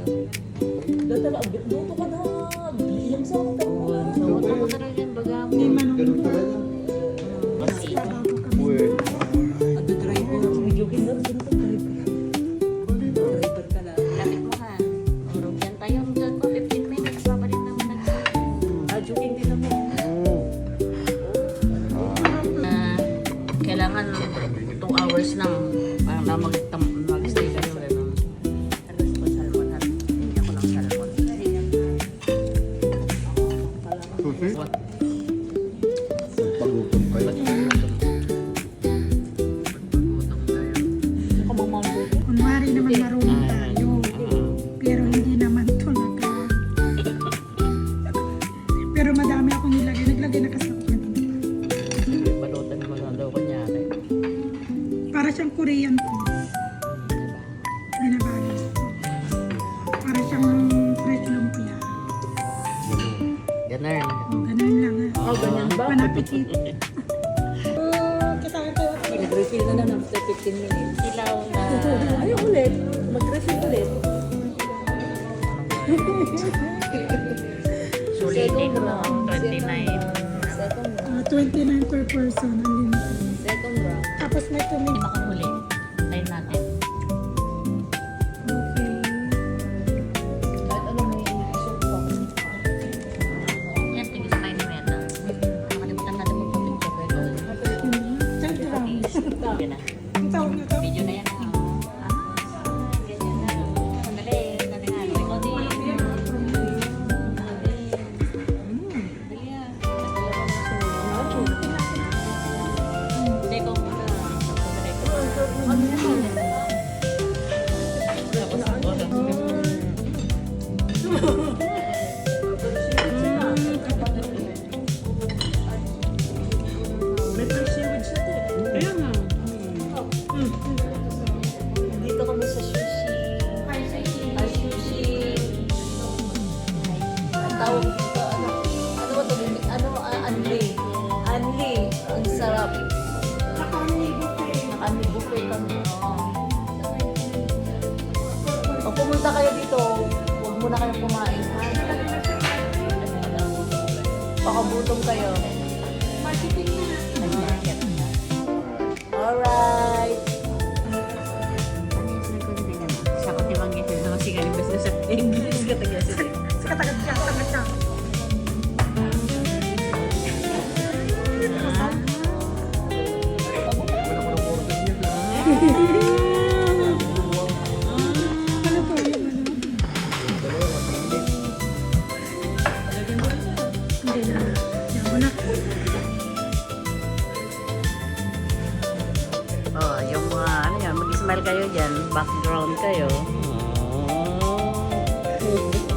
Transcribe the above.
Luto ka na. Yung sa ako Ako talaga yung baga mo. Hindi man Ganun talaga. At the driver. Medyo kinarap din ito driver. Driver ka na. Lapit mo ha. Urog yan tayo. Diyan ko 15 minutes. Babalik naman na. Joking din ako. Kailangan 2 hours lang para na mag-stay kayo. Alas ko salmon ha. Hindi ako lang salmon. Susi? Pagutom kayo. kunwari naman marunong tayo. Pero hindi naman talaga. Pero madami akong nilagay. Naglagay na kasi ako kanina. Balutan mo na daw kunyari. Para siyang Korean food. Binabalas. Para siyang fresh lumpia. Ganun. Ganun lang ha. Oh, ganyan ba? Bon appetit. Kita ka tayo. Nag-refill na lang after 15 minutes. Silaw na. Ay, ulit. Mag-refill ulit. Sulitin mo. 29. Second round. 29 per person. Unlimited. Second round. Tapos may Hindi tumig. makahuli. Tayo natin. Okay. Kahit ano may isok pa. Yan, tigis tayo ni Meta. Nakalimutan natin magpapicture. Third round. Yan na. Ang tawag na to? Video na yan ha. Ganyan na. Sandali. Sandali nga. Recording. Dali ah. Hindi ko muna. Sandali ko. May fresh seaweed siya eh. Ayun na. Dito kami sa sushi. Sushi. Ang tawag dito, ano ba ito? Anli. Anli. Ang sarap. Naka-anli buffet kami. Pag pumunta kayo dito, huwag muna kayong kumain. Ha? Pakabutom kayo. Alright. Sa ko timang ito na masigaling basta sa English ka taga sa Katagat siya. Katagat siya. Ano po yung ano? Hindi na. Yan mo na. Oh, yung mga ano yan, mag-smile kayo dyan, background kayo. Oh.